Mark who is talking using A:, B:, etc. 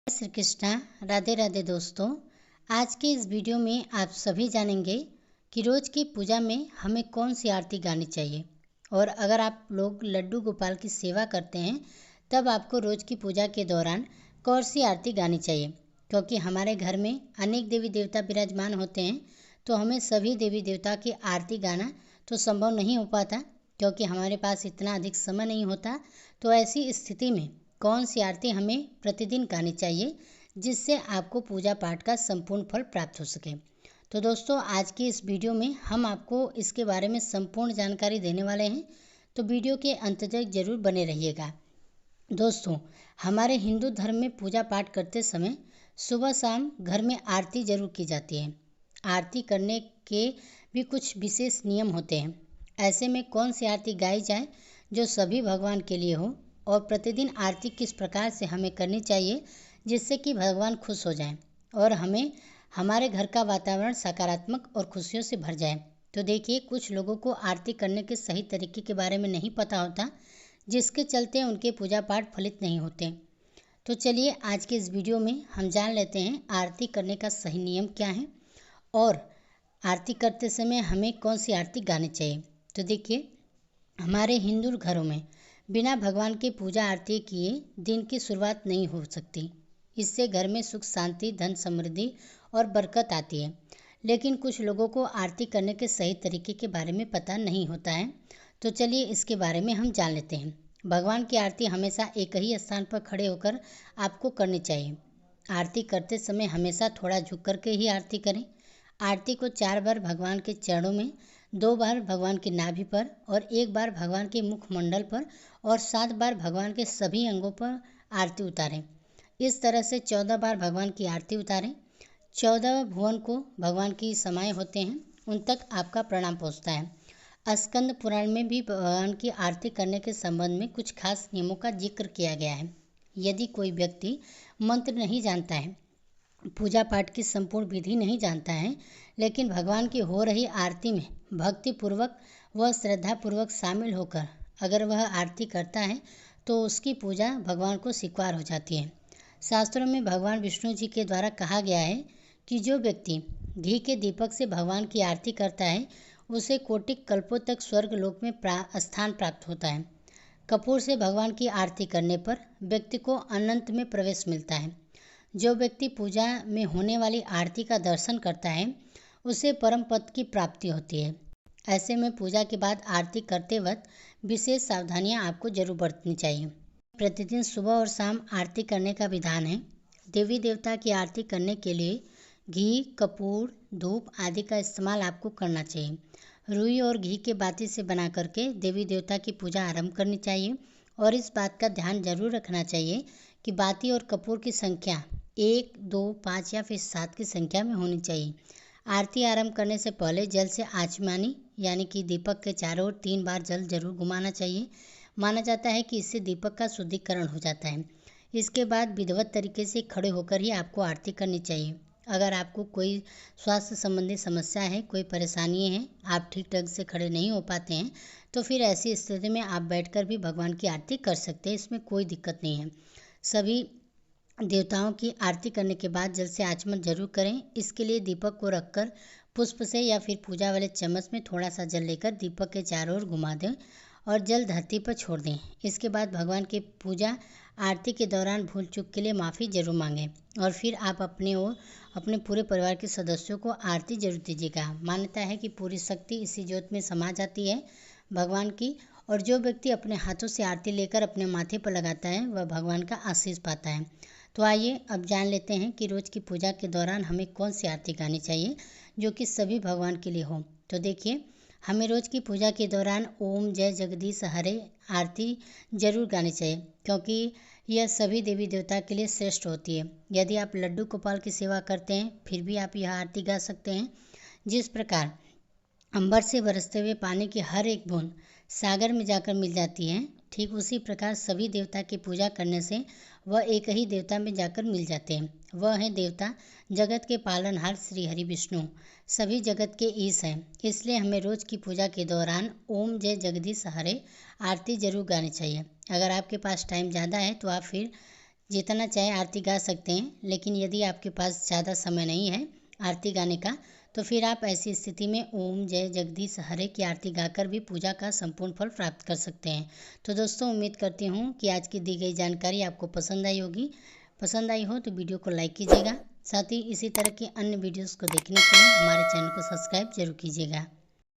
A: श्री कृष्णा। राधे राधे दोस्तों। आज के इस वीडियो में आप सभी जानेंगे कि रोज़ की पूजा में हमें कौन सी आरती गानी चाहिए। और अगर आप लोग लड्डू गोपाल की सेवा करते हैं तब आपको रोज़ की पूजा के दौरान कौन सी आरती गानी चाहिए, क्योंकि हमारे घर में अनेक देवी देवता विराजमान होते हैं तो हमें सभी देवी देवता की आरती गाना तो संभव नहीं हो पाता, क्योंकि हमारे पास इतना अधिक समय नहीं होता। तो ऐसी स्थिति में कौन सी आरती हमें प्रतिदिन गानी चाहिए जिससे आपको पूजा पाठ का संपूर्ण फल प्राप्त हो सके। तो दोस्तों, आज की इस वीडियो में हम आपको इसके बारे में संपूर्ण जानकारी देने वाले हैं, तो वीडियो के अंत तक जरूर बने रहिएगा। दोस्तों, हमारे हिंदू धर्म में पूजा पाठ करते समय सुबह शाम घर में आरती जरूर की जाती है। आरती करने के भी कुछ विशेष नियम होते हैं। ऐसे में कौन सी आरती गाई जाए जो सभी भगवान के लिए हो, और प्रतिदिन आरती किस प्रकार से हमें करनी चाहिए जिससे कि भगवान खुश हो जाएं और हमें हमारे घर का वातावरण सकारात्मक और खुशियों से भर जाए। तो देखिए, कुछ लोगों को आरती करने के सही तरीके के बारे में नहीं पता होता, जिसके चलते उनके पूजा पाठ फलित नहीं होते। तो चलिए, आज के इस वीडियो में हम जान लेते हैं आरती करने का सही नियम क्या है और आरती करते समय हमें कौन सी आरती गानी चाहिए। तो देखिए, हमारे हिंदू घरों में बिना भगवान की पूजा आरती किए दिन की शुरुआत नहीं हो सकती। इससे घर में सुख शांति, धन समृद्धि और बरकत आती है। लेकिन कुछ लोगों को आरती करने के सही तरीके के बारे में पता नहीं होता है, तो चलिए इसके बारे में हम जान लेते हैं। भगवान की आरती हमेशा एक ही स्थान पर खड़े होकर आपको करनी चाहिए। आरती करते समय हमेशा थोड़ा झुक करके ही आरती करें। आरती को 4 बार भगवान के चरणों में, 2 बार भगवान की नाभि पर और 1 बार भगवान के मुखमंडल पर और 7 बार भगवान के सभी अंगों पर आरती उतारें। इस तरह से 14 बार भगवान की आरती उतारें। 14 भुवन को भगवान की समाये होते हैं, उन तक आपका प्रणाम पहुँचता है। स्कंद पुराण में भी भगवान की आरती करने के संबंध में कुछ खास नियमों का जिक्र किया गया है। यदि कोई व्यक्ति मंत्र नहीं जानता है, पूजा पाठ की संपूर्ण विधि नहीं जानता है, लेकिन भगवान की हो रही आरती में भक्ति पूर्वक व श्रद्धा पूर्वक शामिल होकर अगर वह आरती करता है तो उसकी पूजा भगवान को स्वीकार हो जाती है। शास्त्रों में भगवान विष्णु जी के द्वारा कहा गया है कि जो व्यक्ति घी के दीपक से भगवान की आरती करता है उसे कोटि कल्पों तक स्वर्ग लोक में स्थान प्राप्त होता है। कपूर से भगवान की आरती करने पर व्यक्ति को अनंत में प्रवेश मिलता है। जो व्यक्ति पूजा में होने वाली आरती का दर्शन करता है उसे परम पद की प्राप्ति होती है। ऐसे में पूजा के बाद आरती करते वक्त विशेष सावधानियां आपको जरूर बरतनी चाहिए। प्रतिदिन सुबह और शाम आरती करने का विधान है। देवी देवता की आरती करने के लिए घी, कपूर, धूप आदि का इस्तेमाल आपको करना चाहिए। रुई और घी के बाती से बना करके देवी देवता की पूजा आरंभ करनी चाहिए, और इस बात का ध्यान जरूर रखना चाहिए कि बाती और कपूर की संख्या 1, 2, 5 या फिर 7 की संख्या में होनी चाहिए। आरती आरंभ करने से पहले जल से आचमनी यानी कि दीपक के चारों ओर 3 बार जल जरूर घुमाना चाहिए। माना जाता है कि इससे दीपक का शुद्धिकरण हो जाता है। इसके बाद विधिवत तरीके से खड़े होकर ही आपको आरती करनी चाहिए। अगर आपको कोई स्वास्थ्य संबंधी समस्या है, कोई परेशानी है, आप ठीक ढंग से खड़े नहीं हो पाते हैं, तो फिर ऐसी स्थिति में आप बैठकर भी भगवान की आरती कर सकते हैं। इसमें कोई दिक्कत नहीं है। सभी देवताओं की आरती करने के बाद जल से आचमन जरूर करें। इसके लिए दीपक को रखकर पुष्प से या फिर पूजा वाले चम्मच में थोड़ा सा जल लेकर दीपक के चारों ओर घुमा दें और जल धरती पर छोड़ दें। इसके बाद भगवान की पूजा आरती के दौरान भूल चूक के लिए माफ़ी जरूर मांगें, और फिर आप अपने और अपने पूरे परिवार के सदस्यों को आरती जरूर दीजिएगा। मान्यता है कि पूरी शक्ति इसी ज्योत में समा जाती है भगवान की, और जो व्यक्ति अपने हाथों से आरती लेकर अपने माथे पर लगाता है वह भगवान का आशीष पाता है। तो आइए अब जान लेते हैं कि रोज़ की पूजा के दौरान हमें कौन सी आरती गानी चाहिए जो कि सभी भगवान के लिए हो। तो देखिए, हमें रोज़ की पूजा के दौरान ओम जय जगदीश हरे आरती जरूर गानी चाहिए, क्योंकि यह सभी देवी देवता के लिए श्रेष्ठ होती है। यदि आप लड्डू गोपाल की सेवा करते हैं फिर भी आप यह आरती गा सकते हैं। जिस प्रकार अंबर से बरसते हुए पानी की हर एक बूंद सागर में जाकर मिल जाती है, ठीक उसी प्रकार सभी देवता की पूजा करने से वह एक ही देवता में जाकर मिल जाते हैं। वह है देवता जगत के पालनहार श्री हरि विष्णु, सभी जगत के ईश हैं। इसलिए हमें रोज़ की पूजा के दौरान ओम जय जगदीश हरे आरती जरूर गानी चाहिए। अगर आपके पास टाइम ज़्यादा है तो आप फिर जितना चाहे आरती गा सकते हैं। लेकिन यदि आपके पास ज़्यादा समय नहीं है आरती गाने का, तो फिर आप ऐसी स्थिति में ओम जय जगदीश हरे की आरती गाकर भी पूजा का संपूर्ण फल प्राप्त कर सकते हैं। तो दोस्तों, उम्मीद करती हूँ कि आज की दी गई जानकारी आपको पसंद आई होगी। पसंद आई हो तो वीडियो को लाइक कीजिएगा। साथ ही इसी तरह की अन्य वीडियोस को देखने के लिए हमारे चैनल को सब्सक्राइब जरूर कीजिएगा।